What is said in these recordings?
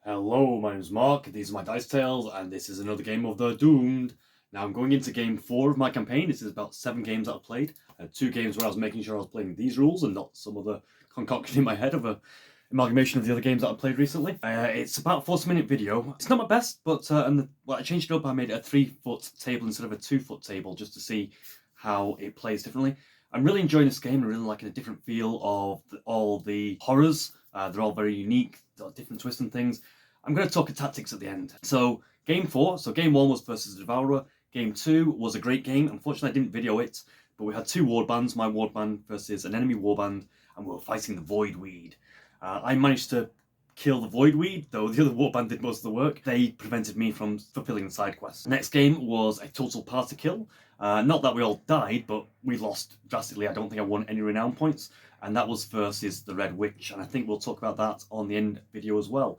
Hello, my name's Mark, these are my Dice Tales, and this is another game of The Doomed. Now I'm going into game 4 of my campaign. This is about 7 games that I've played. 2 games where I was making sure I was playing these rules and not some other concoction in my head of a amalgamation of the other games that I've played recently. It's about a 40-minute video. It's not my best, but I changed it up. I made it a 3-foot table instead of a 2-foot table just to see how it plays differently. I'm really enjoying this game. I'm really liking a different feel of all the horrors. They're all very unique, different twists and things. I'm going to talk tactics at the end. So game 4, so game 1 was versus the Devourer. Game 2 was a great game. Unfortunately, I didn't video it, but we had 2 wardbands, my wardband versus an enemy warband, and we were fighting the Voidweed. I managed to kill the Voidweed, though the other warband did most of the work. They prevented me from fulfilling the side quest. The next game was a total party kill. Not that we all died, but we lost drastically. I don't think I won any renown points, and that was versus the Red Witch, and I think we'll talk about that on the end video as well.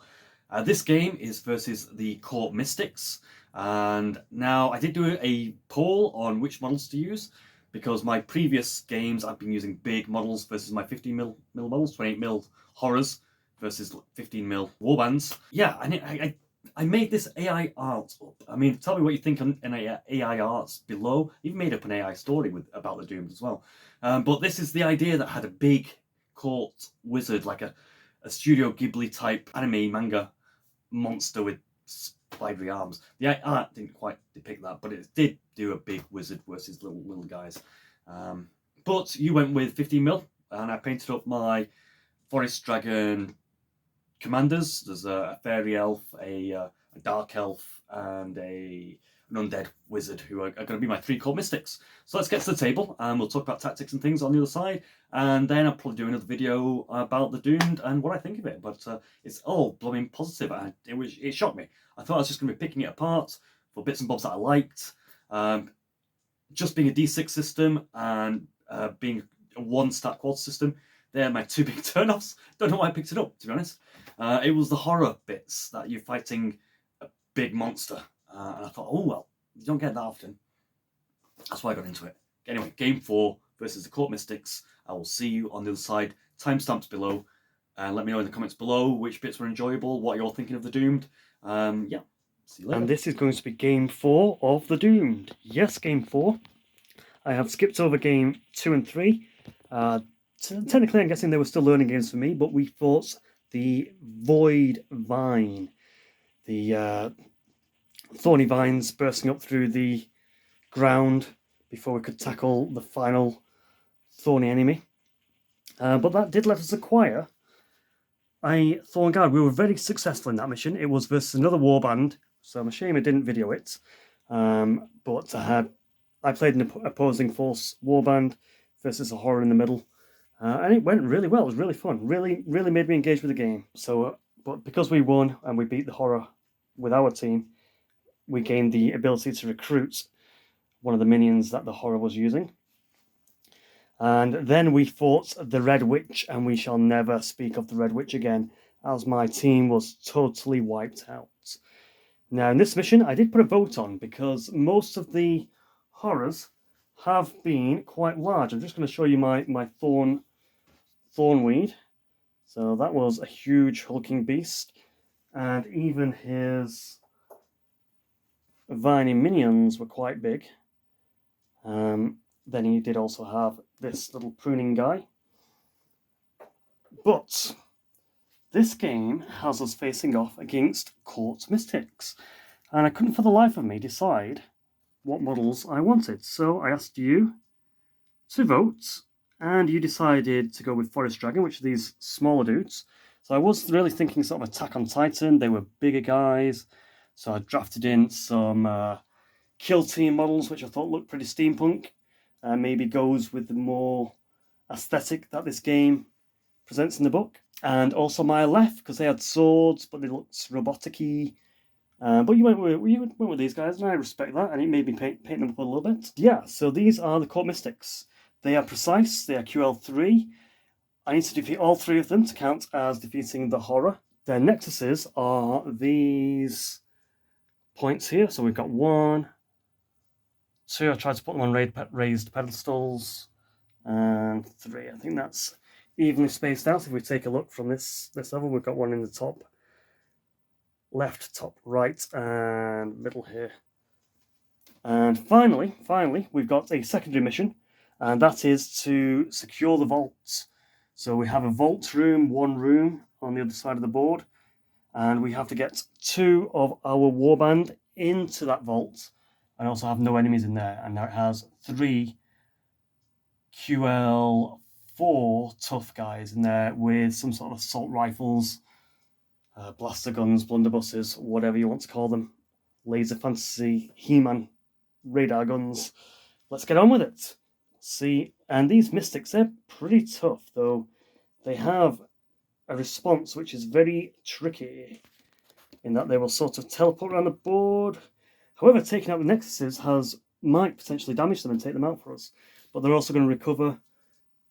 This game is versus the Court Mystics, and now I did do a poll on which models to use, because my previous games I've been using big models versus my 15mm models, 28mm horrors versus 15mm warbands. Yeah, I made this AI art up. I mean, tell me what you think on AI arts below. Even made up an AI story about the Doomed as well. But this is the idea that had a big court wizard, like a Studio Ghibli type anime manga monster with spidery arms. The art didn't quite depict that, but it did do a big wizard versus little guys. But you went with 15mm, and I painted up my forest dragon commanders. There's a fairy elf, a dark elf, and an undead wizard who are going to be my 3 Court Mystics. So let's get to the table, and we'll talk about tactics and things on the other side, and then I'll probably do another video about the Doomed and what I think of it. But it's all blooming positive, and it shocked me. I thought I was just going to be picking it apart for bits and bobs that I liked. Just being a D6 system and being a 1-stat quad system, they're my 2 big turn-offs. Don't know why I picked it up, to be honest. It was the horror bits that you're fighting a big monster. And I thought, oh well, you don't get that often. That's why I got into it. Anyway, game 4 versus the Court Mystics. I will see you on the other side. Timestamps below. Let me know in the comments below which bits were enjoyable, what you're thinking of the Doomed. Yeah, see you later. And this is going to be game 4 of the Doomed. Yes, game 4. I have skipped over game 2 and 3. Technically, I'm guessing they were still learning games for me, but we fought the Void Vine. The thorny vines bursting up through the ground before we could tackle the final thorny enemy. But that did let us acquire a Thorn Guard. We were very successful in that mission. It was versus another warband, so I'm ashamed I didn't video it. But I played an opposing force warband versus a horror in the middle. And it went really well. It was really fun. Really made me engage with the game. So, but because we won and we beat the horror with our team, we gained the ability to recruit one of the minions that the horror was using. And then we fought the Red Witch, and we shall never speak of the Red Witch again, as my team was totally wiped out. Now, in this mission, I did put a vote on, because most of the horrors have been quite large. I'm just going to show you my Thornweed. So that was a huge hulking beast, and even his viney minions were quite big. Then he did also have this little pruning guy. But this game has us facing off against Court Mystics, and I couldn't for the life of me decide what models I wanted. So I asked you to vote, and you decided to go with Forest Dragon, which are these smaller dudes. So I was really thinking sort of Attack on Titan. They were bigger guys. So I drafted in some Kill Team models, which I thought looked pretty steampunk. Maybe goes with the more aesthetic that this game presents in the book. And also my left, because they had swords, but they looked robotic-y. But you went with these guys, and I respect that, and it made me paint them up a little bit. Yeah, so these are the Court Mystics. They are precise, they are QL3. I need to defeat all 3 of them to count as defeating the horror. Their nexuses are these points here. So we've got 1, 2, I tried to put them on raised pedestals, and 3. I think that's evenly spaced out. If we take a look from this level, we've got 1 in the top left, top, right, and middle here. And finally, we've got a secondary mission, and that is to secure the vaults. So we have a vault room, one room on the other side of the board, and we have to get 2 of our warband into that vault, and also have no enemies in there. And now it has 3 QL4 tough guys in there with some sort of assault rifles, blaster guns, blunderbusses, whatever you want to call them, laser fantasy, He-Man radar guns. Let's get on with it. See, and these mystics, they're pretty tough, though they have a response which is very tricky in that they will sort of teleport around the board. However, taking out the nexuses might potentially damage them and take them out for us, but they're also going to recover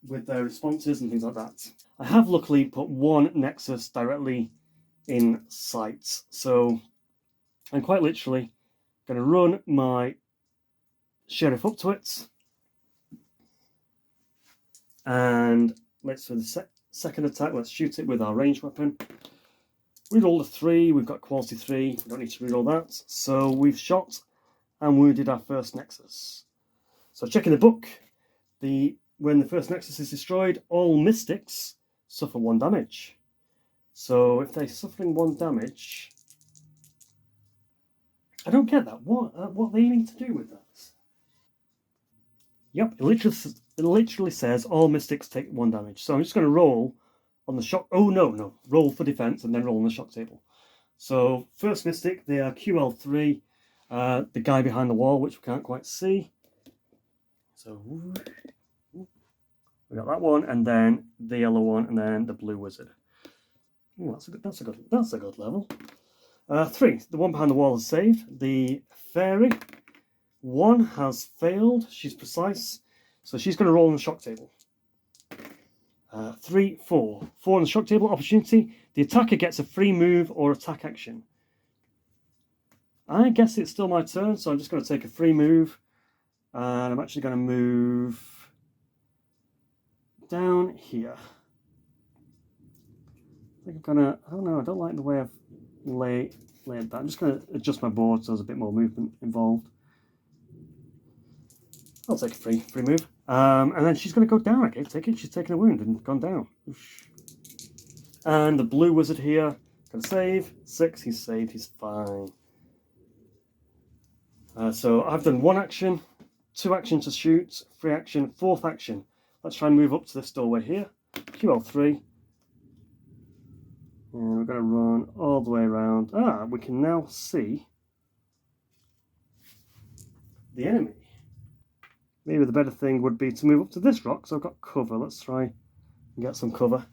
with their responses and things like that. I have luckily put 1 nexus directly in sight, so I'm quite literally going to run my sheriff up to it, and let's for the second attack, let's shoot it with our ranged weapon. Reroll a 3, we've got quality 3, we don't need to reroll that. So we've shot and wounded our first nexus. So checking the book, when the first nexus is destroyed, all mystics suffer 1 damage. So if they're suffering 1 damage, I don't get that. What they need to do with that? Yep, it literally says all mystics take 1 damage. So I'm just going to roll on the shock. Oh no, roll for defense and then roll on the shock table. So first mystic, they are QL3, the guy behind the wall, which we can't quite see. So we got that one, and then the yellow one, and then the blue wizard. Ooh, that's a good level. 3, the one behind the wall is saved. The fairy 1 has failed. She's precise, so she's going to roll on the shock table. 3, 4 on the shock table opportunity. The attacker gets a free move or attack action. I guess it's still my turn, so I'm just going to take a free move, and I'm actually going to move down here. I think I'm gonna. Oh no, I don't like the way I've laid that. I'm just going to adjust my board so there's a bit more movement involved. I'll take a free move. And then she's going to go down. Okay, take it. She's taken a wound and gone down. Oof. And the blue wizard here, going to save. 6, he's saved. He's fine. So I've done 1 action, 2 action to shoot, 3 action, 4th action. Let's try and move up to this doorway here. QL3. And we're going to run all the way around. We can now see the enemy. Maybe the better thing would be to move up to this rock, so I've got cover. Let's try and get some cover.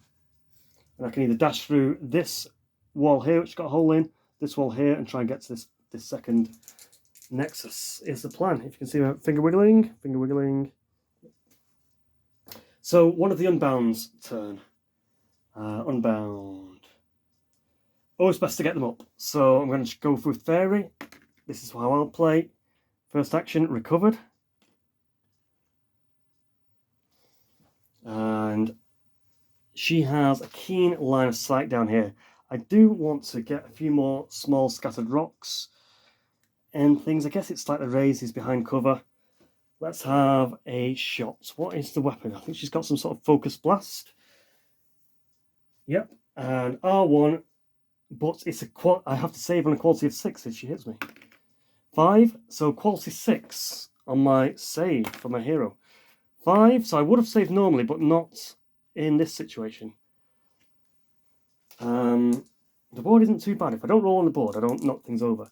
And I can either dash through this wall here, which got a hole in, this wall here, and try and get to this second nexus. Is the plan. If you can see my finger wiggling. So one of the Unbound's turn. Unbound. Always best to get them up. So I'm going to go with Fairy. This is how I'll play. First action, recovered. And she has a keen line of sight down here. I do want to get a few more small scattered rocks and things. I guess it's like the raise is behind cover. Let's have a shot. What is the weapon? I think she's got some sort of focus blast. Yep, and R1, but it's I have to save on a quality of 6 if she hits me. 5, so quality 6 on my save for my hero. 5, so I would have saved normally, but not in this situation. The board isn't too bad. If I don't roll on the board, I don't knock things over.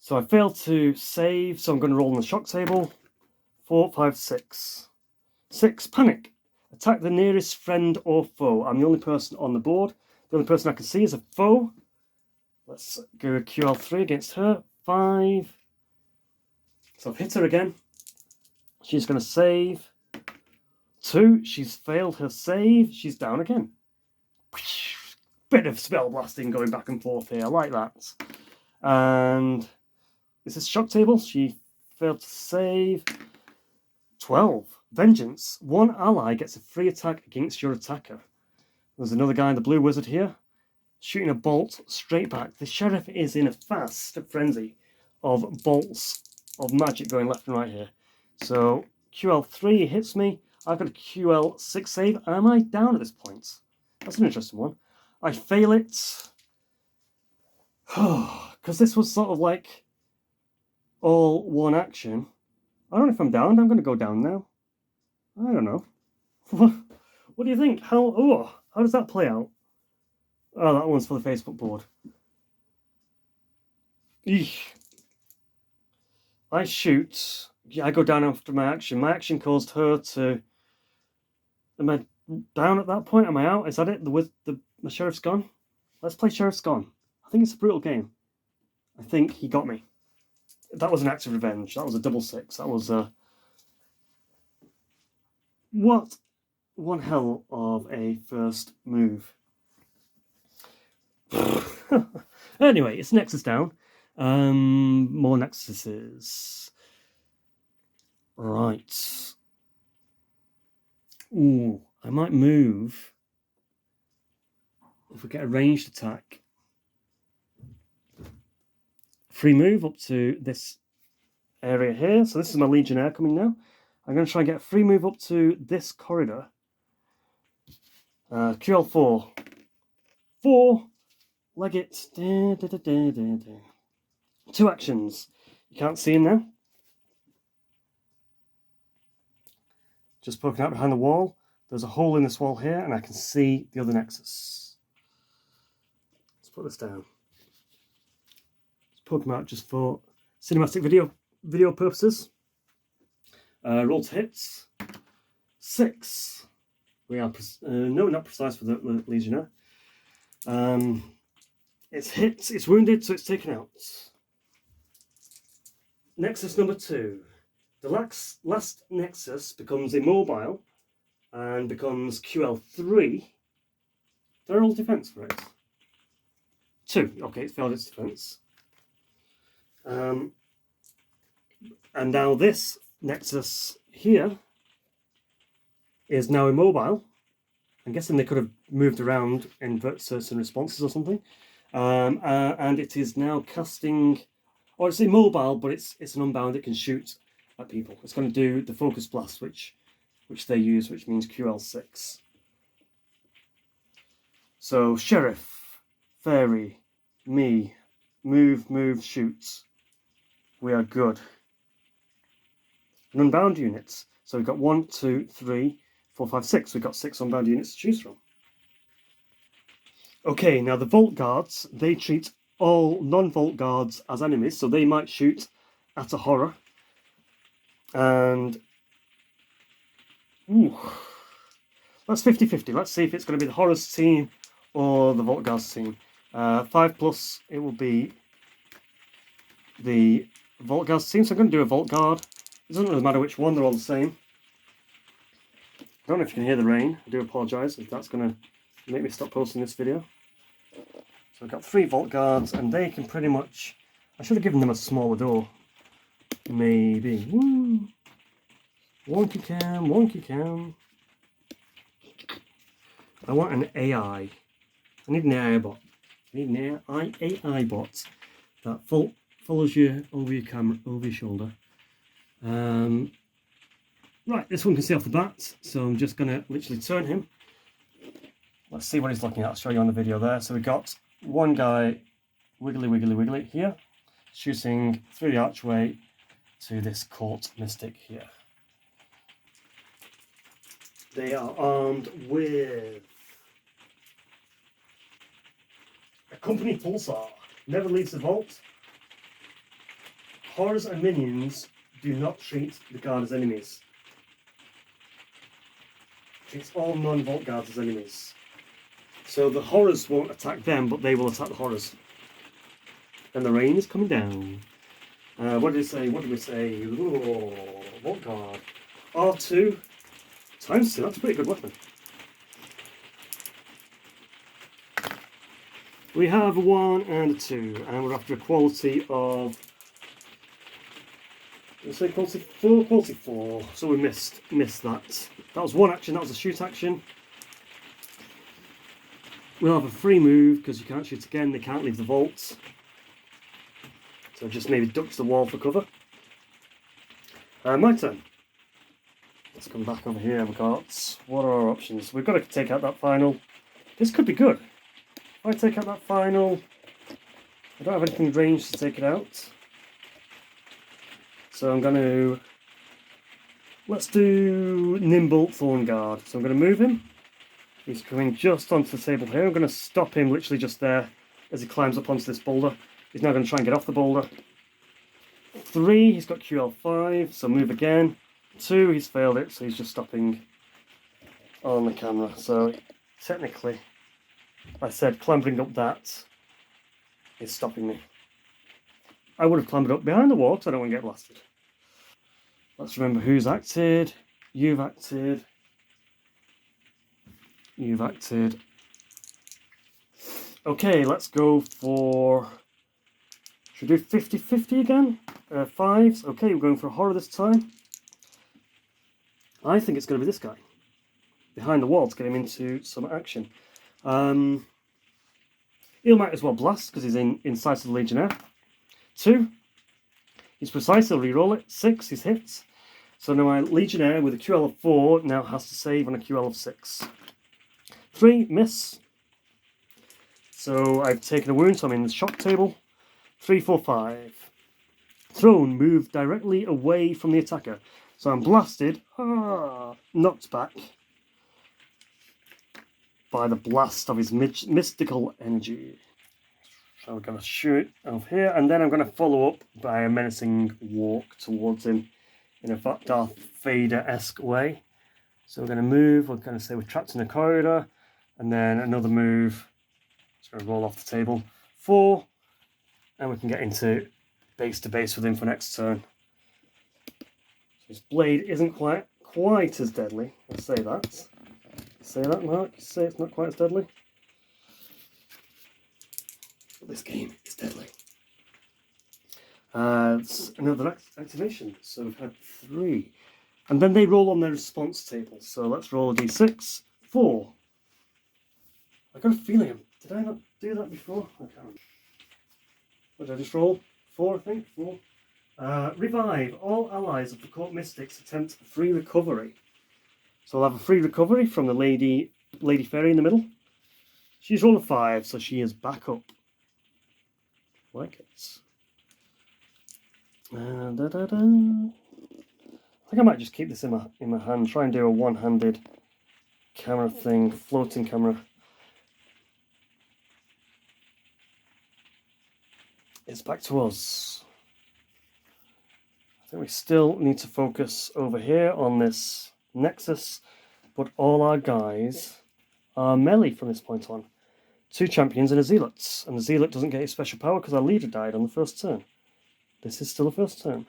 So I failed to save, so I'm going to roll on the shock table. 4, 5, 6. 6, panic. Attack the nearest friend or foe. I'm the only person on the board. The only person I can see is a foe. Let's go QL3 against her. 5. So I've hit her again. She's going to save. 2. She's failed her save. She's down again. Bit of spell blasting going back and forth here. I like that. And this is shock table. She failed to save. 12. Vengeance. 1 ally gets a free attack against your attacker. There's another guy in the blue wizard here. shooting a bolt straight back. The sheriff is in a fast frenzy of bolts of magic going left and right here. So QL3 hits me. I've got a QL6 save. Am I down at this point? That's an interesting one. I fail it. Because this was sort of like all one action. I don't know if I'm down. I'm going to go down now. I don't know. What do you think? How does that play out? Oh, that one's for the Facebook board. Eesh. I shoot. Yeah, I go down after my action. My action caused her to... Am I down at that point? Am I out? Is that it? My sheriff's gone? Let's play Sheriff's Gone. I think it's a brutal game. I think he got me. That was an act of revenge. That was a double 6. That was what one hell of a first move. Anyway, it's Nexus down. More Nexuses. Right. Ooh, I might move if we get a ranged attack. Free move up to this area here. So this is my Legionnaire coming now. I'm going to try and get a free move up to this corridor. QL4. 4. Leg it. 2 actions. You can't see him now. Just poking out behind the wall. There's a hole in this wall here, and I can see the other Nexus. Let's put this down. Let's poke him out just for cinematic video purposes. Roll to hits. 6. We are no, not precise for the Legionnaire. It's hit. It's wounded, so it's taken out. Nexus number 2. The last Nexus becomes immobile and becomes QL3. They're all defense for it. 2. Okay, it's failed its defense. And now this Nexus here is now immobile. I'm guessing they could have moved around in certain responses or something. And it is now casting, or it's immobile, but it's an unbound. It can shoot at people. It's going to do the focus blast, which they use, which means QL6. So Sheriff, Fairy, me, move, shoot. We are good. And unbound units. So we've got 1, 2, 3, 4, 5, 6. We've got 6 unbound units to choose from. Okay, now the Vault Guards, they treat all non-Vault Guards as enemies, so they might shoot at a horror. And... ooh, that's 50-50. Let's see if it's going to be the Horrors team or the Vault Guards team. 5+, it will be the Vault Guards team, so I'm going to do a Vault Guard. It doesn't really matter which one, they're all the same. I don't know if you can hear the rain. I do apologise if that's going to make me stop posting this video. So I've got 3 Vault Guards, and they can pretty much... I should have given them a smaller door. Maybe. Woo. Wonky cam. I want an AI. I need an AI bot. I need an AI bot that follows you over your camera, over your shoulder. Right, this one can see off the bat, so I'm just going to literally turn him. Let's see what he's looking at. I'll show you on the video there. So we've got one guy wiggly here, shooting through the archway to this court mystic here. They are armed with a company pulsar. Never leaves the vault. Horrors and minions do not treat the guard as enemies. Treats all non-vault guards as enemies. So the horrors won't attack them, but they will attack the horrors. And the rain is coming down. What did we say? Ooh, vault guard. R2 times 2. That's a pretty good weapon. We have a 1 and a 2, and we're after a quality of... let's say quality 4, so we missed that. That was one action, that was a shoot action. We'll have a free move because you can't shoot again. They can't leave the vault. So just maybe duck to the wall for cover. My turn. Let's come back over here. We've got, what are our options? We've got to take out that final. This could be good. If I take out that final, I don't have anything ranged to take it out. So I'm going to, let's do Nimble Thorn Guard. So I'm going to move him. He's coming just onto the table here. I'm going to stop him literally just there as he climbs up onto this boulder. He's now going to try and get off the boulder. 3, he's got QL5, so move again. 2, he's failed it, so he's just stopping on the camera. So technically, I said clambering up that is stopping me. I would have clambered up behind the wall because I don't want to get blasted. Let's remember who's acted. You've acted. You've acted. Okay, let's go for... Should we do 50-50 again? 5s. Okay, we're going for a horror this time. I think it's going to be this guy. Behind the wall to get him into some action. He might as well blast because he's in sight of the Legionnaire. 2. He's precise, he'll reroll it. 6, he's hit. So now my Legionnaire with a QL of 4 now has to save on a QL of 6. 3, miss. So I've taken a wound, so I'm in the shock table. 3, 4, 5. Thrown, move directly away from the attacker. So I'm blasted, knocked back by the blast of his mystical energy. So we're going to shoot over here, and then I'm going to follow up by a menacing walk towards him in a Darth Vader-esque way. So we're going to move, we're going to say we're trapped in a corridor, and then another move. Just going to roll off the table. 4, and we can get into base to base with him for next turn. So his blade isn't quite as deadly. I'll say that. Say that, Mark. Say it's not quite as deadly. But this game is deadly. It's another activation. So we've had 3. And then they roll on their response table. So let's roll a d6. 4. I've got a feeling. Did I not do that before? I can't remember. What did I just roll? 4, I think. 4. Revive. All allies of the Court Mystics attempt a free recovery. So I'll have a free recovery from the Lady Fairy in the middle. She's rolled a 5, so she is back up. Like it. I think I might just keep this in my hand. Try and do a one-handed camera thing, floating camera. It's back to us. I think we still need to focus over here on this Nexus, but all our guys are melee from this point on. 2 champions and a zealot, and the zealot doesn't get his special power because our leader died on the first turn. This is still the first turn.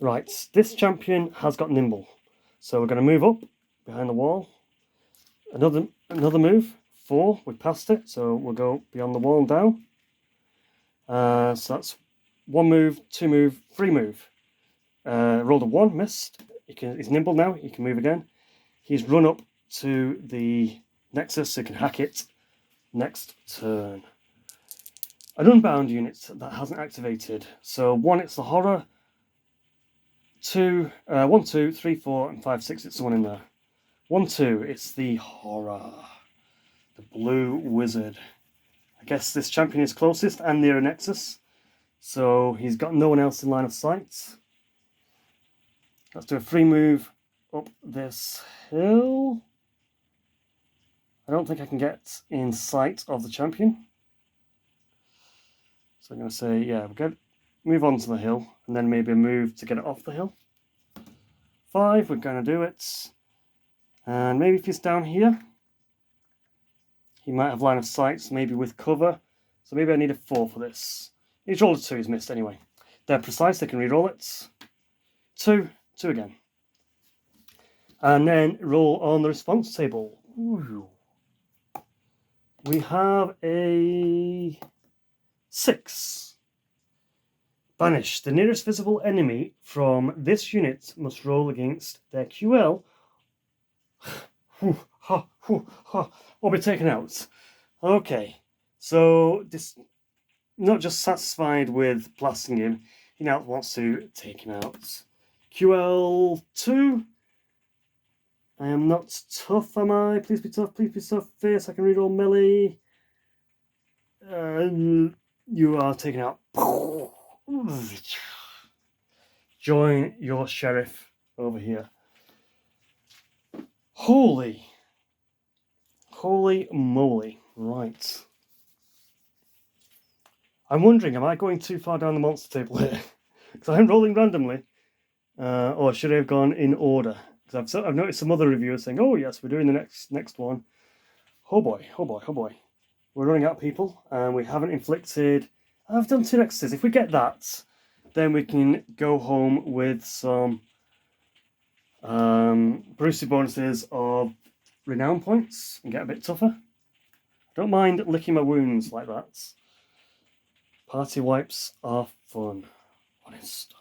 Right, this champion has got nimble, so we're going to move up behind the wall. Another move. 4, we passed it, so we'll go beyond the wall and down. So that's 1 move, 2 move, 3 move. Rolled a 1, missed. He's nimble now, he can move again. He's run up to the Nexus, so he can hack it next turn. An unbound unit that hasn't activated. So 1, it's the horror. 2, 1, 2, 3, 4, and 5, 6, it's the one in there. 1, 2, it's the horror. The blue wizard. I guess this champion is closest and near a Nexus. So he's got no one else in line of sight. Let's do a free move up this hill. I don't think I can get in sight of the champion. So I'm going to say, yeah, we're good. Move on to the hill and then maybe a move to get it off the hill. 5, we're going to do it. And maybe if he's down here, he might have line of sight, maybe with cover. So maybe I need a 4 for this. He's rolled a 2, he's missed anyway. They're precise, they can reroll it. 2, 2 again. And then roll on the response table. Ooh. We have a 6. Banish. The nearest visible enemy from this unit must roll against their QL Will be taken out. Okay, so this not just satisfied with blasting him, he now wants to take him out. QL2. I am not tough, am I? Please be tough, please be tough. Fierce, I can read all melee. You are taken out. Join your sheriff over here. Holy moly. Right. I'm wondering, am I going too far down the monster table here? Because I'm rolling randomly. Or should I have gone in order? Because I've noticed some other reviewers saying, oh yes, we're doing the next one. Oh boy. We're running out of people, and we haven't inflicted... I've done 2 nexuses. If we get that, then we can go home with some Brucey bonuses of renown points and get a bit tougher. Don't mind licking my wounds like that. Party wipes are fun. Honest.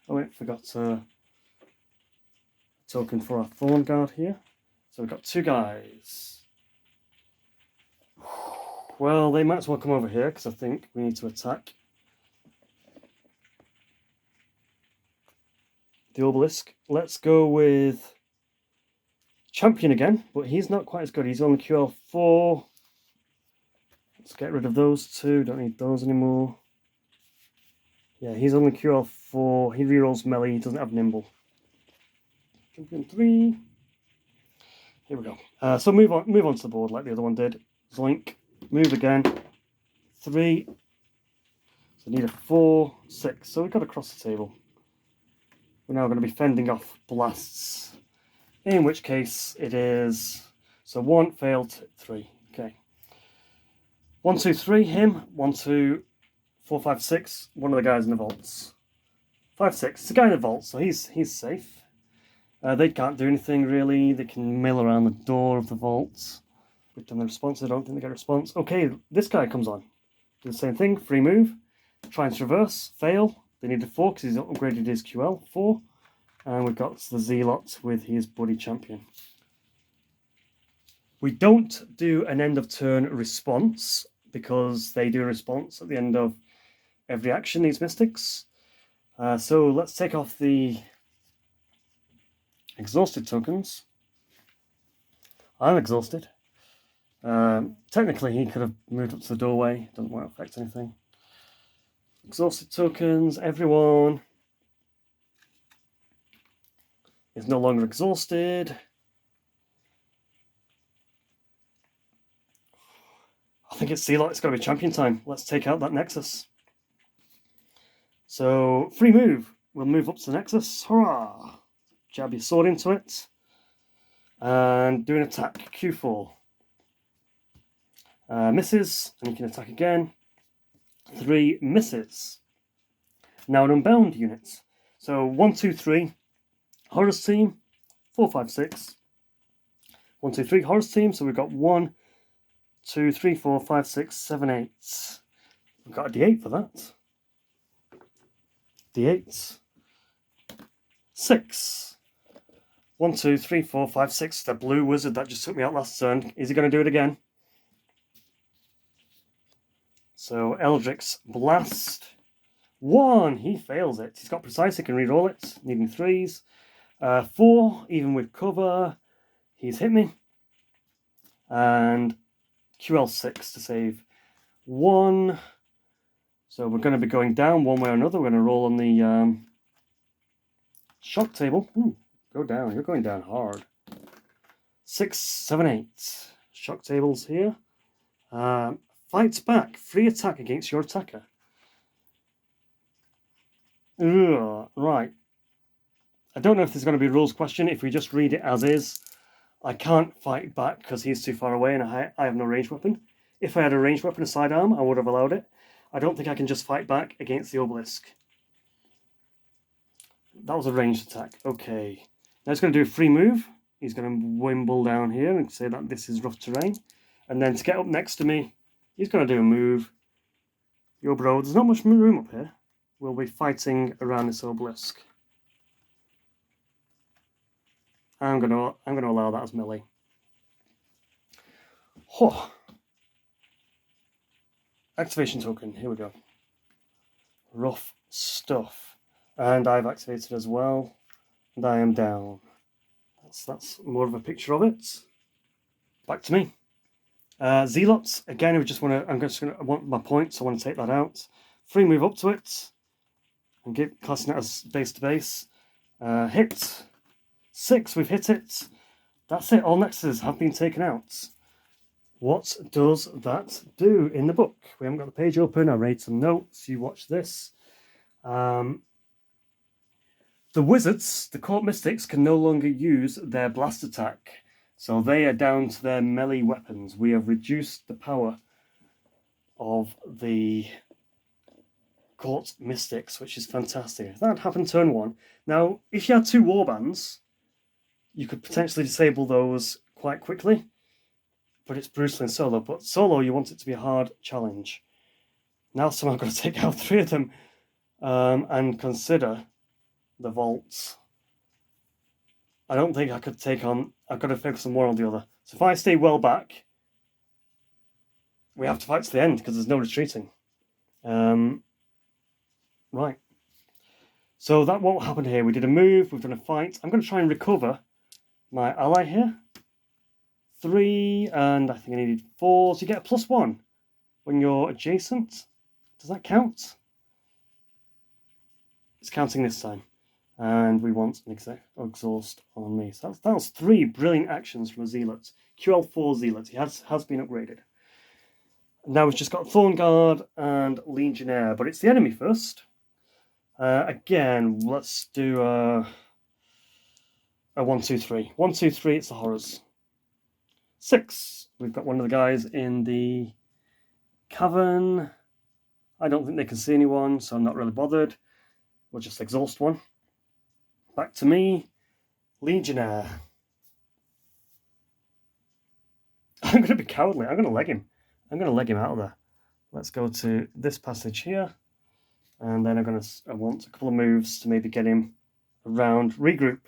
Oh wait, forgot a token for our Thorn Guard here. So we've got 2 guys. Well, they might as well come over here because I think we need to attack the obelisk. Let's go with Champion again, but he's not quite as good. He's on QL4. Let's get rid of those 2. Don't need those anymore. Yeah, he's only QL4. He rerolls melee. He doesn't have nimble. Champion 3. Here we go. So move on to the board like the other one did. Zoink. Move again. 3. So need a 4, 6. So we've got to cross the table. We're now going to be fending off blasts. In which case it is... So 1 failed, 3. Okay. 1, 2, 3, him. 1, 2, 4, 5, 6. One of the guys in the vaults. 5, 6. It's a guy in the vault, so he's safe. They can't do anything really. They can mill around the door of the vault. We've done the response. I don't think they get a response. Okay, this guy comes on. Do the same thing. Free move. Try and traverse. Fail. They need a 4 because he's upgraded his QL. 4. And we've got the Zealot with his buddy champion. We don't do an end of turn response because they do a response at the end of every action, these mystics. So let's take off the exhausted tokens. I'm exhausted. Technically, he could have moved up to the doorway. Doesn't want to affect anything. Exhausted tokens. Everyone is no longer exhausted. I think it's Zealot. It's got to be champion time. Let's take out that Nexus. So, free move. We'll move up to the Nexus. Hurrah! Jab your sword into it. And do an attack. Q4. Misses. And you can attack again. 3 misses. Now an unbound unit. So 1, 2, 3. Horus team. 4, 5, 6. 1, 2, 3. Horus team. So we've got 1, 2, 3, 4, 5, 6, 7, 8. We've got a D8 for that. D8. 6. 1, 2, 3, 4, 5, 6. The blue wizard that just took me out last turn. Is he going to do it again? So Eldrick's Blast. 1. He fails it. He's got precise. He can reroll it. Needing 3s. 4. Even with cover. He's hit me. And QL6 to save 1. So we're going to be going down one way or another. We're going to roll on the shock table. Ooh, go down. You're going down hard. 6, 7, 8. Shock tables here. Fights back. Free attack against your attacker. Ugh, right. I don't know if there's going to be a rules question. If we just read it as is, I can't fight back because he's too far away and I have no ranged weapon. If I had a ranged weapon, a sidearm, I would have allowed it. I don't think I can just fight back against the obelisk. That was a ranged attack. Okay. Now he's going to do a free move. He's going to wimble down here and say that this is rough terrain. And then to get up next to me, he's going to do a move. Yo, bro, there's not much room up here. We'll be fighting around this obelisk. I'm gonna allow that as melee. Oh. Activation token, here we go. Rough stuff. And I've activated as well. And I am down. That's more of a picture of it. Back to me. Zealots, again, I want my points, I want to take that out. Free move up to it. And classing it as base to base. Hit. 6, we've hit it. That's it, all nexuses have been taken out. What does that do in the book? We haven't got the page open. I made some notes. You watch this. The wizards, the court mystics, can no longer use their blast attack. So they are down to their melee weapons. We have reduced the power of the court mystics, which is fantastic. That happened turn 1. Now, if you had 2 warbands, you could potentially disable those quite quickly. But it's brutal in solo. But solo, you want it to be a hard challenge. Now somehow I've got to take out 3 of them and consider the vaults. I don't think I could take on... I've got to focus on one or the other. So if I stay well back, we have to fight to the end because there's no retreating. Right. So that won't happen here. We did a move. We've done a fight. I'm going to try and recover my ally here. 3, and I think I needed 4. So you get a +1 when you're adjacent. Does that count? It's counting this time. And we want an exhaust on me. So that was 3 brilliant actions from a Zealot. QL4 Zealot. He has been upgraded. Now we've just got Thorn Guard and Legionnaire, but it's the enemy first. Again, let's do a 1, 2, 3. 1, 2, 3, it's the horrors. 6. We've got one of the guys in the cavern. I don't think they can see anyone, so I'm not really bothered. We'll just exhaust one. Back to me. Legionnaire. I'm going to be cowardly. I'm going to leg him. I'm going to leg him out of there. Let's go to this passage here. And then I want a couple of moves to maybe get him around. Regroup.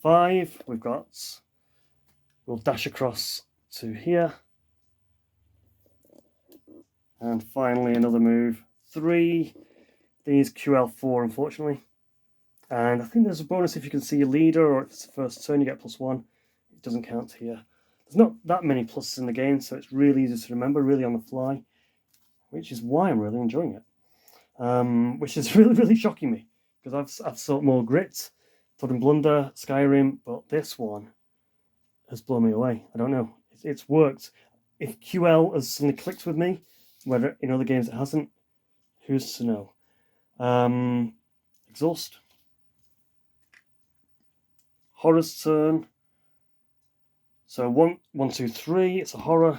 5. We'll dash across to here. And finally another move. 3. These QL4, unfortunately. And I think there's a bonus if you can see your leader, or if it's the first turn you get +1. It doesn't count here. There's not that many pluses in the game, so it's really easy to remember, really on the fly, which is why I'm really enjoying it. Which is really, really shocking me, because I've sought more grit, Thud and Blunder, Skyrim, but this one has blown me away. I don't know. It's worked. If QL has suddenly clicked with me, whether in other games it hasn't, who's to know? Exhaust. Horror's turn. So 1, 2, 3, it's a horror.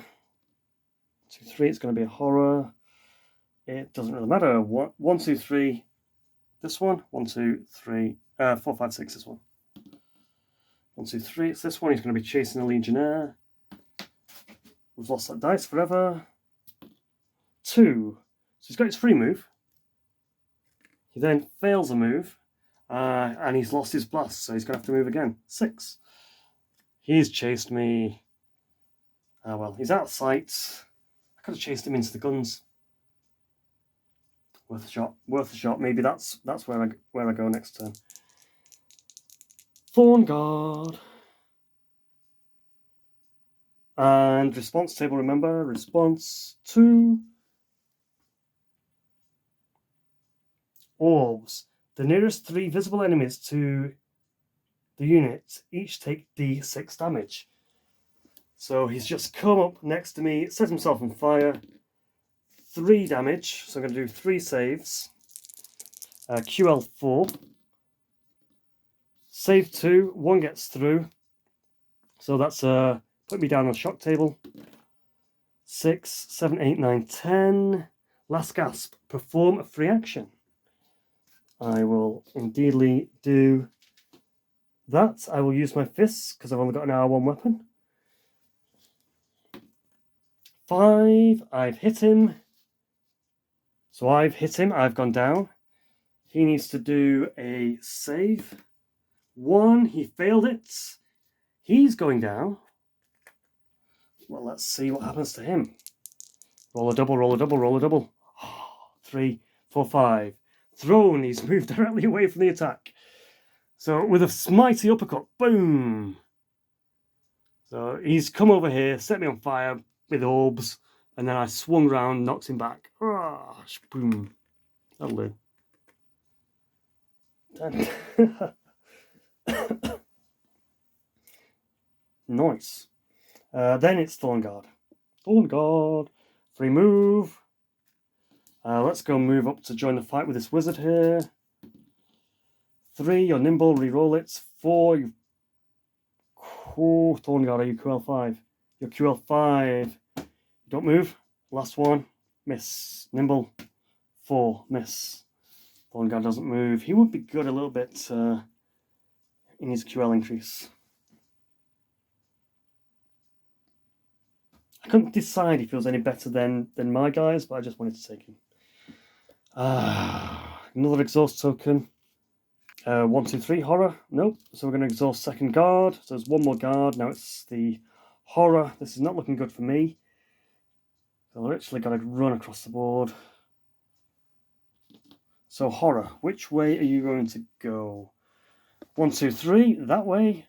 2, 3, it's going to be a horror. It doesn't really matter. 1, 2, 3, this one. 1, 2, 3, 4, 5, 6, this one. 1, 2, 3, it's this one. He's going to be chasing a Legionnaire. We've lost that dice forever. 2. So he's got his free move. He then fails a move. And he's lost his blast, so he's going to have to move again. 6. He's chased me. Well, he's out of sight. I could have chased him into the guns. Worth a shot. Worth a shot. Maybe that's where I go next turn. Thorn Guard. And response table, remember. Response 2. Orbs. The nearest 3 visible enemies to the unit each take D6 damage. So he's just come up next to me, set himself on fire. 3 damage, so I'm going to do 3 saves. QL4. Save 2, 1 gets through. So that's put me down on the shock table. 6, 7, 8, 9, 10. Last gasp. Perform a free action. I will indeedly do that. I will use my fists because I've only got an R1 weapon. 5. I've hit him. So I've hit him. I've gone down. He needs to do a save. 1. He failed it. He's going down. Well, let's see what happens to him. Roll a double, roll a double, roll a double. 3, 4, 5. Thrown. He's moved directly away from the attack. So with a mighty uppercut, boom. So he's come over here, set me on fire with orbs, and then I swung round, knocked him back. Boom. That'll do. Nice. Then it's Thorn Guard. Thorn Guard. Free move. Let's go move up to join the fight with this wizard here. 3, you're nimble, re-roll it. 4, you... Oh, Thorn Guard, are you QL5? You're QL5. Don't move. Last one. Miss. Nimble. 4. Miss. Thorn Guard doesn't move. He would be good a little bit in his QL increase. I couldn't decide if he was any better than my guys, but I just wanted to take him. Another exhaust token. 1, 2, 3, horror. Nope. So we're going to exhaust second guard. So there's one more guard. Now it's the horror. This is not looking good for me. So we're actually got to run across the board. So horror, which way are you going to go? 1, 2, 3, that way.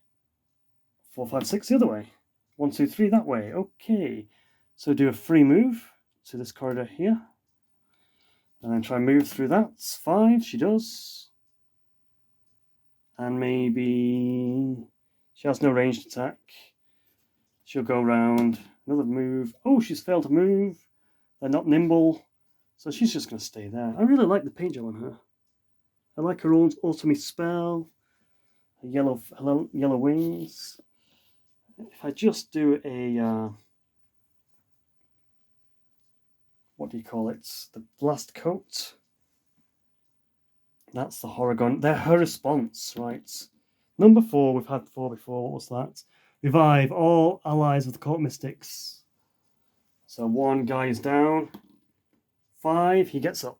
4, 5, 6, the other way. 1, 2, 3, that way. Okay. So do a free move to this corridor here. And then try and move through that. 5, she does. And maybe she has no ranged attack. She'll go around. Another move. Oh, she's failed to move. They're not nimble. So she's just going to stay there. I really like the paint job on her. I like her own autumny spell. Her yellow wings. If I just do a... what do you call it? The blast coat. That's the horror gun. They're her response, right? Number 4, we've had 4 before. What was that? Revive all allies of the Court Mystics. So 1 guy is down. 5, he gets up.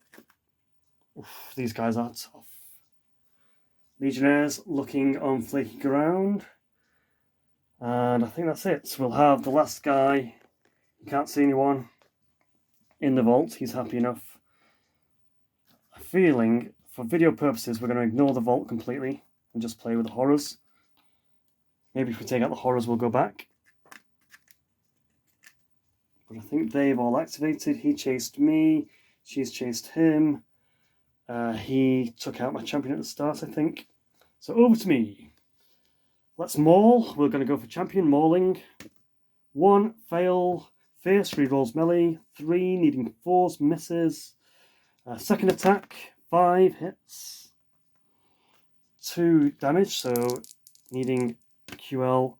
Oof, these guys are tough. Legionnaires looking on flaky ground. And I think that's it. We'll have the last guy. You can't see anyone in the vault. He's happy enough. I'm feeling, for video purposes, we're going to ignore the vault completely and just play with the horrors. Maybe if we take out the horrors, we'll go back. But I think they've all activated. He chased me. She's chased him. He took out my champion at the start, I think. So over to me. Let's maul. We're going to go for champion mauling. 1, fail. Fierce, rerolls melee. 3, needing 4s, misses. Second attack, 5 hits. 2 damage, so needing QL.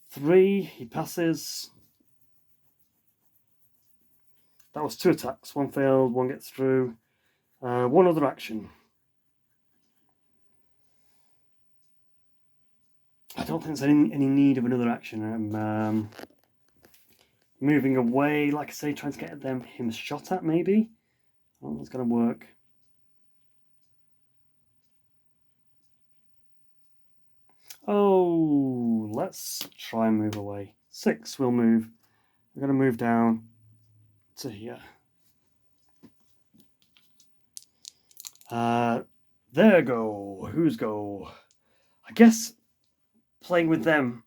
3, he passes. That was 2 attacks. 1 failed, 1 gets through. 1 other action. I don't think there's any need of another action. I'm moving away, like I say, trying to get him shot at, maybe. I don't think it's going to work. Oh, let's try and move away. 6 will move. We're going to move down to here. There go. Who's go? I guess playing with them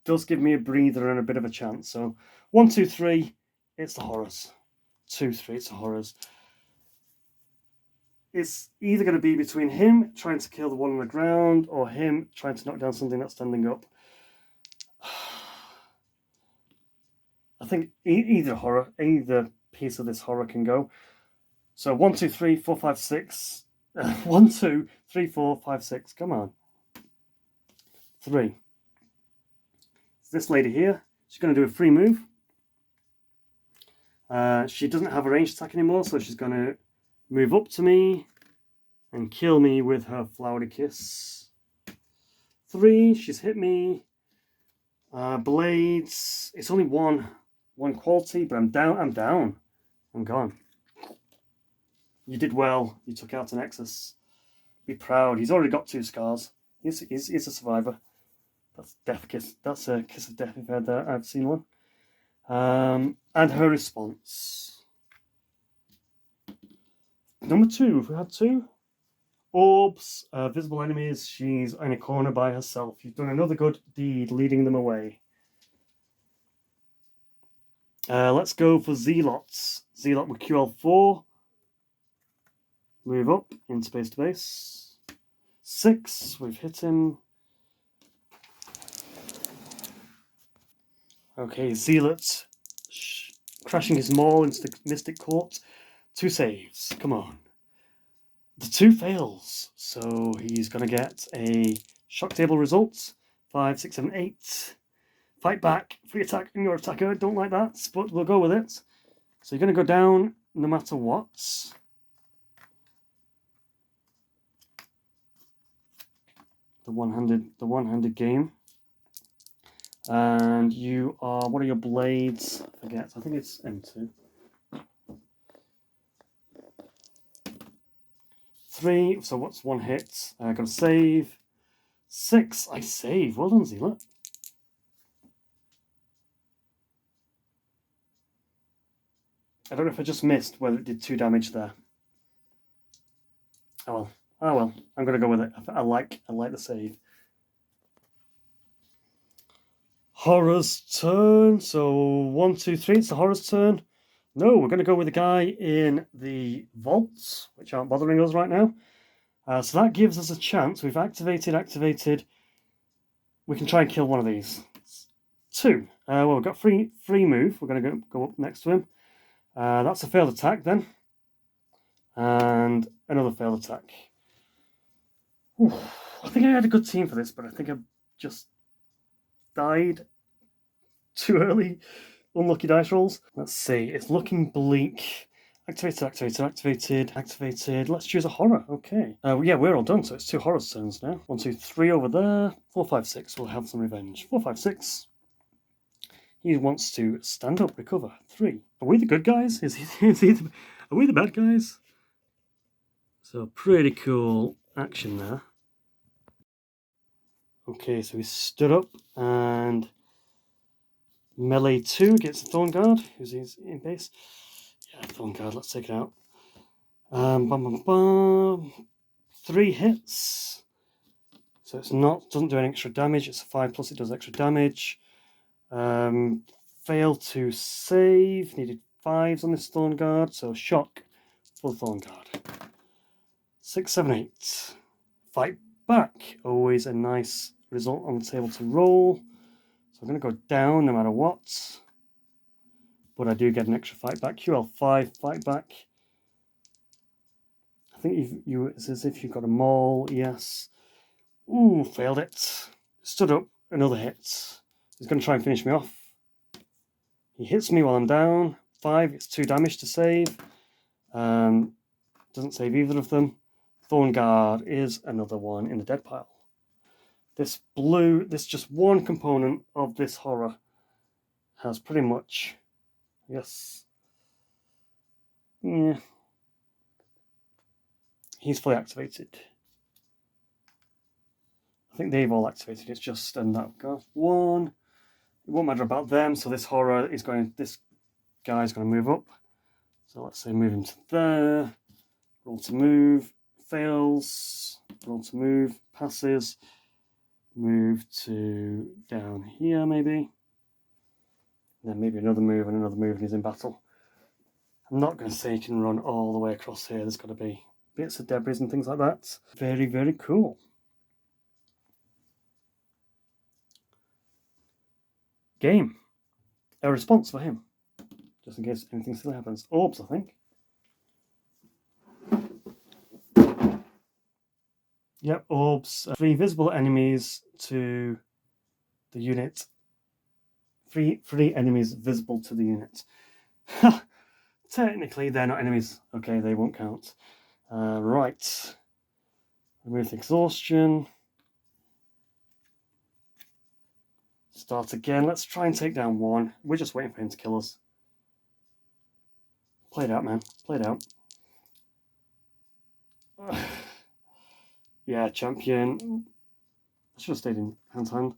does give me a breather and a bit of a chance. So 1, 2, 3, it's the horrors. 2, 3, it's the horrors. It's either going to be between him trying to kill the one on the ground or him trying to knock down something that's standing up. I think either piece of this horror can go. So 1, 2, 3, 4, 5, 6. 1, 2, 3, 4, 5, 6. Come on. 3. It's this lady here. She's going to do a free move. She doesn't have a ranged attack anymore, so she's going to move up to me and kill me with her flowery kiss. 3, she's hit me. Blades. It's only one quality, but I'm down. I'm gone. You did well. You took out a Nexus. Be proud. He's already got 2 scars. He's a survivor. That's death kiss. That's a kiss of death if I've seen one. And her response. Number 2, if we had 2. Orbs, visible enemies. She's in a corner by herself. You've done another good deed, leading them away. Let's go for Zealots. Zealot with QL4. Move up into base to base. 6, we've hit him. Okay, Zealot crashing his maul into the Mystic Court. 2 saves. Come on. The 2 fails, so he's going to get a shock table result. 5, 6, 7, 8. Fight back. Free attack on your attacker. Don't like that, but we'll go with it. So you're going to go down no matter what. The one-handed game. And you are, what are your blades? I forget, I think it's M2. 3, so what's 1 hit? I got to save. 6, I save. Well done, Zealot. I don't know if I just missed whether it did 2 damage there. Oh well, I'm going to go with it. I like the save. Horror's turn. So 1, 2, 3. It's the Horror's turn. No, we're going to go with the guy in the vaults, which aren't bothering us right now. So that gives us a chance. We've activated. We can try and kill one of these. 2. Well, we've got free move. We're going to go up next to him. That's a failed attack then. And another failed attack. Ooh, I think I had a good team for this, but I think I just died too early. Unlucky dice rolls. Let's see. It's looking bleak. Activated. Let's choose a horror. Okay. Yeah, we're all done. So it's 2 horror turns now. 1, 2, 3 over there. 4, 5, 6. We'll have some revenge. 4, 5, 6. He wants to stand up, recover. 3. Are we the good guys? Are we the bad guys? So pretty cool action there. Okay, so he stood up and melee 2 gets the Thorn Guard, who's in base. Yeah, Thorn Guard, let's take it out. 3 hits. So it's doesn't do any extra damage. It's a 5 plus it does extra damage. Failed to save. Needed 5s on this Thorn Guard. So shock for Thorn Guard. 6, 7, 8. Fight back. Always a nice result on the table to roll. So I'm going to go down no matter what. But I do get an extra fight back. QL5, fight back. I think it's as if you've got a maul. Yes. Ooh, failed it. Stood up. Another hit. He's going to try and finish me off. He hits me while I'm down. 5, it's 2 damage to save. Doesn't save either of them. Thorn Guard is another one in the dead pile. This just one component of this horror has pretty much, yes. Yeah. He's fully activated. I think they've all activated. It's just that got 1. It won't matter about them. So this guy's going to move up. So let's say move him to there. Roll to move. Fails. Roll to move. Passes. Move to down here maybe. Then maybe another move and he's in battle. I'm not going to say he can run all the way across here. There's got to be bits of debris and things like that. Very, very cool. Game. A response for him. Just in case anything still happens. Orbs, I think. Yep, orbs. 3 visible enemies to the unit. 3 enemies visible to the unit. Technically, they're not enemies. Okay, they won't count. Right. Remove the exhaustion. Start again. Let's try and take down 1. We're just waiting for him to kill us. Play it out, man. Play it out. Yeah, champion. I should have stayed in hand.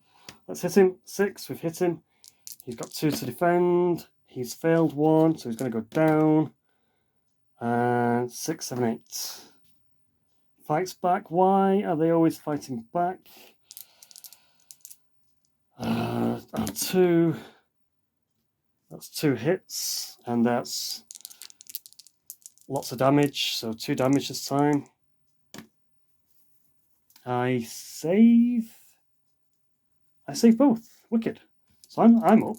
Let's hit him. 6. We've hit him. He's got 2 to defend. He's failed 1, so he's going to go down. And 6, 7, 8. Fights back. Why are they always fighting back? 2. That's 2 hits, and that's lots of damage. So 2 damage this time. I save both. Wicked. So I'm up.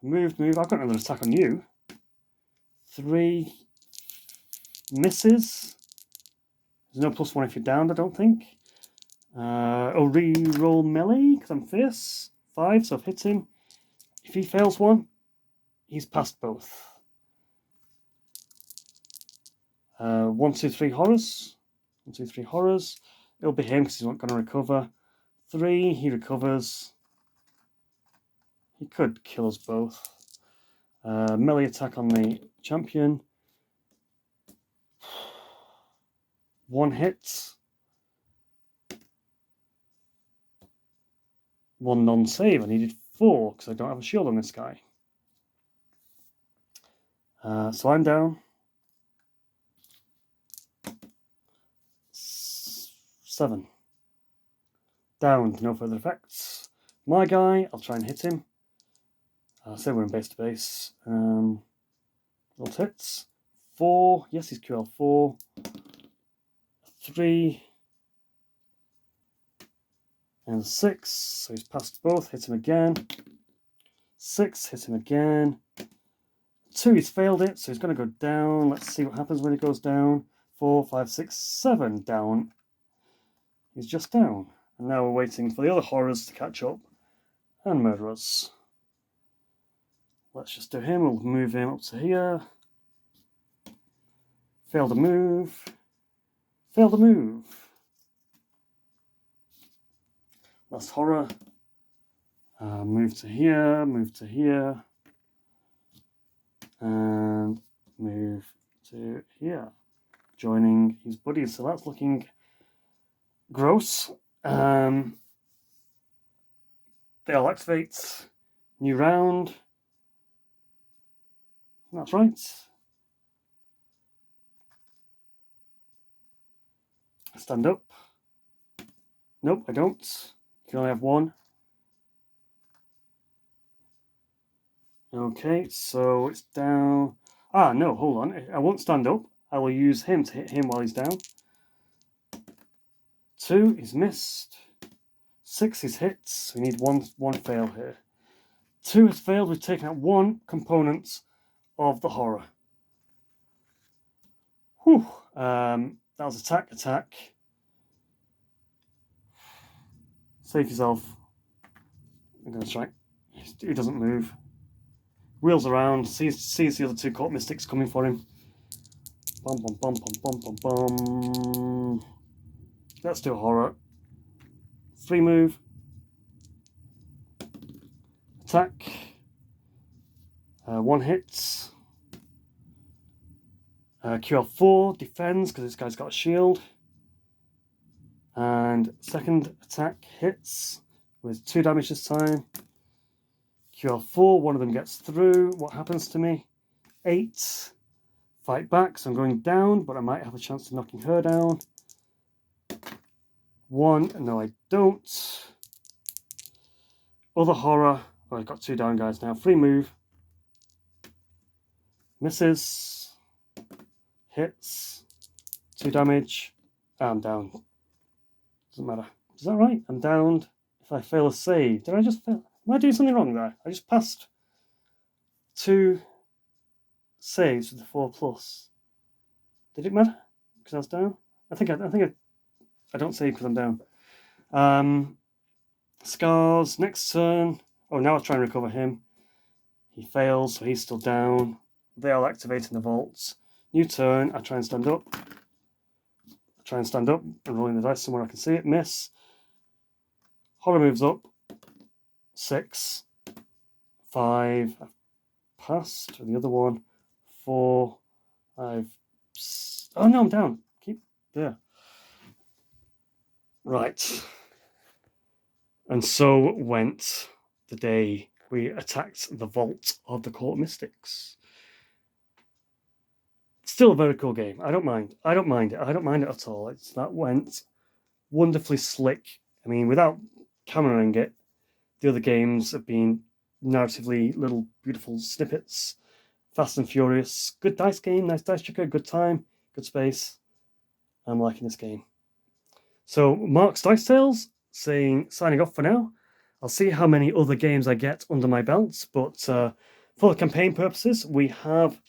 Move. I've got another attack on you. 3 misses. There's no +1 if you're downed, I don't think. I'll re-roll melee because I'm fierce. 5, so I've hit him. If he fails 1, he's passed both. 1, 2, 3 horrors. 1, 2, 3 horrors. It'll be him because he's not going to recover. 3, he recovers. He could kill us both. Melee attack on the champion. 1 hit. 1 non-save. I needed 4 because I don't have a shield on this guy. So I'm down. 7. Downed, no further effects. My guy, I'll try and hit him. Say we're in base to base. Rolled hits. 4. Yes, he's QL 4. 3. And 6. So he's passed both. Hit him again. 6. Hit him again. 2. He's failed it. So he's going to go down. Let's see what happens when he goes down. 4, 5, 6, 7. Down. He's just down. And now we're waiting for the other horrors to catch up and murder us. Let's just do him. We'll move him up to here. Failed a move. Failed a move. Last horror. Move to here. Move to here. And move to here. Joining his buddies. So that's looking gross. They'll activate. New round. That's right. Stand up. Nope, I don't. You can only have 1. Okay, so it's down. No, hold on. I won't stand up. I will use him to hit him while he's down. 2 is missed. 6 is hits. We need one fail here. 2 has failed. We've taken out 1 component of the horror. Whew. That was attack. Save yourself. I'm going to strike. He doesn't move. Wheels around. Sees the other 2 caught mystics coming for him. Bum bum bum bum bum bum bum. Let's do a horror. 3 move. Attack. 1 hits. QL4 defends because this guy's got a shield. And second attack hits with 2 damage this time. QL4, one of them gets through. What happens to me? 8. Fight back, so I'm going down, but I might have a chance of knocking her down. 1, no I don't. Other horror. Oh, I've got 2 down guys now. 3 move. Misses. Hits. 2 damage. I'm down. Doesn't matter. Is that right? I'm downed. If I fail a save. Did I just fail? Am I doing something wrong there? I just passed 2 saves with the 4+. Did it matter? Because I was down? I don't save because I'm down. Scars. Next turn. Oh, now I'll try and recover him. He fails, so he's still down. They are activating the vaults. New turn. I try and stand up. And rolling the dice somewhere I can see it. Miss. Horror moves up. 6. 5. I've passed. The other one. 4. Oh no, I'm down. Keep there. Right. And so went the day we attacked the Vault of the Court Mystics. Still a very cool game. I don't mind. I don't mind it. I don't mind it at all. That went wonderfully slick. I mean, without cameraing it, the other games have been narratively little beautiful snippets. Fast and Furious. Good dice game, nice dice checker, good time, good space. I'm liking this game. So Mark's Dice Tales saying signing off for now. I'll see how many other games I get under my belt, but for campaign purposes, we have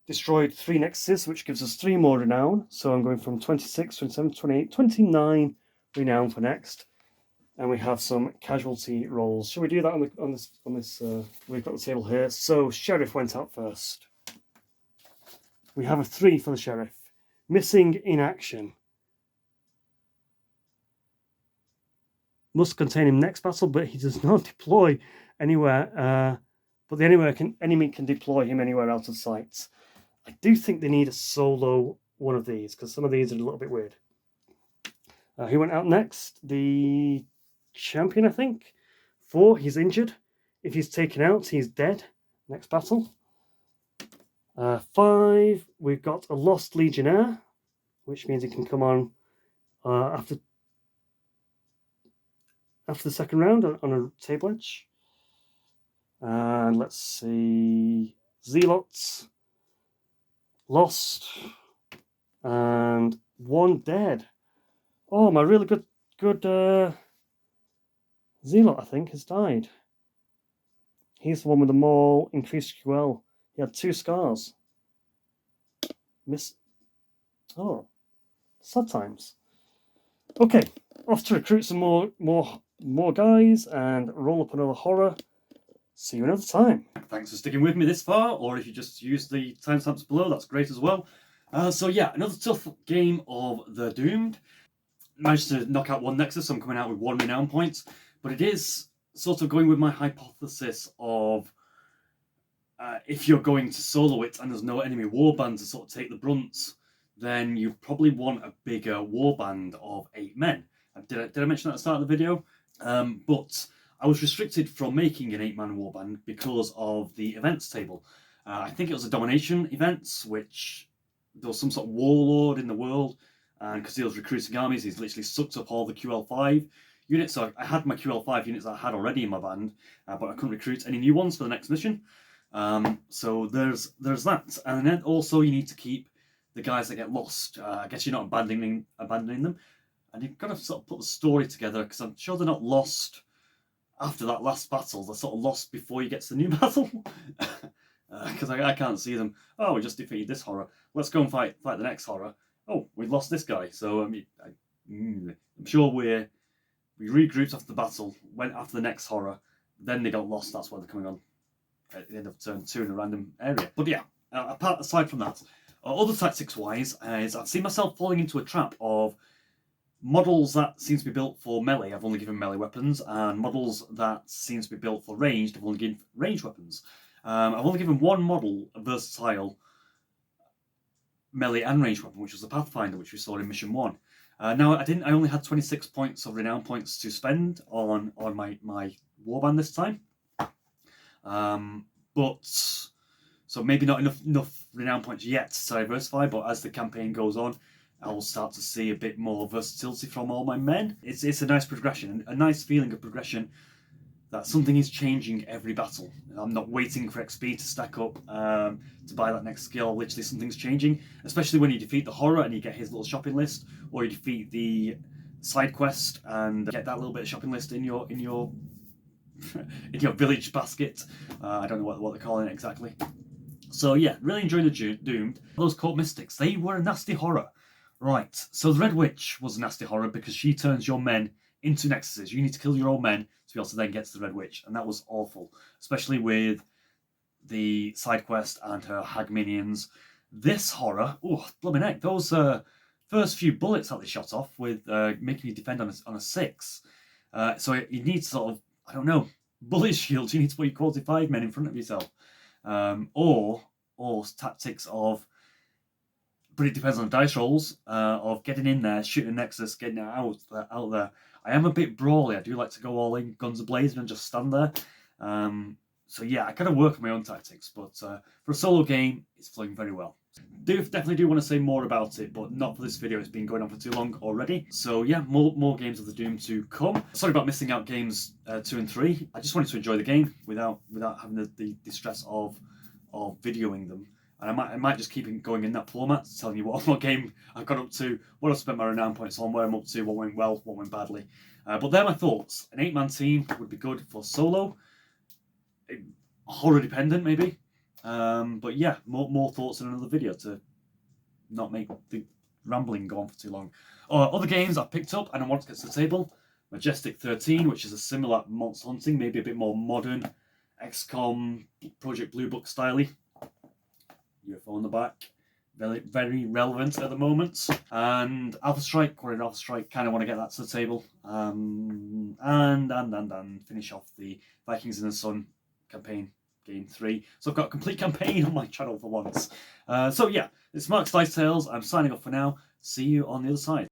destroyed 3 nexuses, which gives us 3 more renown. So I'm going from 26, 27, 28, 29 renown for next. And we have some casualty rolls. Shall we do that on this? We've got the table here. So Sheriff went out first. We have a 3 for the Sheriff. Missing in action. Must contain him next battle, but he does not deploy anywhere. But the enemy can deploy him anywhere out of sight. I do think they need a solo one of these, because some of these are a little bit weird. Who went out next? The champion, I think. 4, he's injured. If he's taken out, he's dead. Next battle. 5, we've got a lost legionnaire, which means he can come on after the second round on a table edge. And let's see, zealots, lost, and 1 dead. Oh, my really good zealot, I think, has died. He's the one with the more increased QL. He had 2 scars. Oh, sad times. Okay, off to recruit some more guys and roll up another horror. See you another time. Thanks for sticking with me this far, or if you just use the timestamps below, that's great as well. So yeah, another tough game of the Doomed. Managed to knock out 1 Nexus, so I'm coming out with 1 renown point, but it is sort of going with my hypothesis of if you're going to solo it and there's no enemy warband to sort of take the brunt, then you probably want a bigger warband of 8 men. Did I mention that at the start of the video? But I was restricted from making an 8-man warband because of the events table. I think it was a domination event, which there was some sort of warlord in the world, and because he was recruiting armies, he's literally sucked up all the QL5 units. So I had my QL5 units that I had already in my band, but I couldn't recruit any new ones for the next mission. So there's that, and then also you need to keep the guys that get lost. I guess you're not abandoning them, and you've got to sort of put the story together, because I'm sure they're not lost after that last battle. They're sort of lost before you get to the new battle, because I can't see them. Oh, we just defeated this horror. Let's go and fight the next horror. Oh, we lost this guy. So I'm sure we regrouped after the battle, went after the next horror, then they got lost. That's why they're coming on at the end of turn 2 in a random area. But yeah, aside from that, other tactics-wise, is I've seen myself falling into a trap of models that seem to be built for melee. I've only given melee weapons, and models that seem to be built for ranged, I've only given ranged weapons. I've only given 1 model a versatile melee and ranged weapon, which was the Pathfinder, which we saw in Mission 1. Now, I only had 26 points of renown points to spend on my warband this time. But so maybe not enough renown points yet to diversify, but as the campaign goes on, I will start to see a bit more versatility from all my men. It's a nice progression, a nice feeling of progression, that something is changing every battle. I'm not waiting for XP to stack up to buy that next skill. Literally, something's changing, especially when you defeat the horror and you get his little shopping list, or you defeat the side quest and get that little bit of shopping list in your in your village basket. I don't know what they're calling it exactly. So yeah, really enjoying the Doomed. Those Court Mystics, they were a nasty horror. Right, so the Red Witch was a nasty horror because she turns your men into nexuses. You need to kill your own men to be able to then get to the Red Witch, and that was awful, especially with the side quest and her hag minions. This horror, oh blooming heck, those first few bullets that they shot off with making you defend on a 6. So you need sort of, I don't know, bullet shields. You need to put your quality 5 men in front of yourself, or tactics of. But it depends on the dice rolls of getting in there, shooting a nexus, getting it out there. I am a bit brawly. I do like to go all in, guns a-blazing, and just stand there. So yeah, I kind of work on my own tactics, but for a solo game, it's flowing very well. Definitely do want to say more about it, but not for this video. It's been going on for too long already. So yeah, more games of the Doom to come. Sorry about missing out games 2 and 3. I just wanted to enjoy the game without having the stress of videoing them. And I might just keep it going in that format, telling you what game I've got up to, what I've spent my renown points on, where I'm up to, what went well, what went badly. But they're my thoughts. An 8-man team would be good for solo. Horror dependent, maybe. But yeah, more thoughts in another video to not make the rambling go on for too long. Other games I've picked up and I want to get to the table. Majestic 13, which is a similar monster hunting, maybe a bit more modern, XCOM, Project Blue Book style-y. UFO on the back, very relevant at the moment. And Alpha Strike, Quarried Alpha Strike, kind of want to get that to the table. And finish off the Vikings in the Sun campaign, game 3. So I've got a complete campaign on my channel for once. So yeah, it's Mark's Dice Tales. I'm signing off for now. See you on the other side.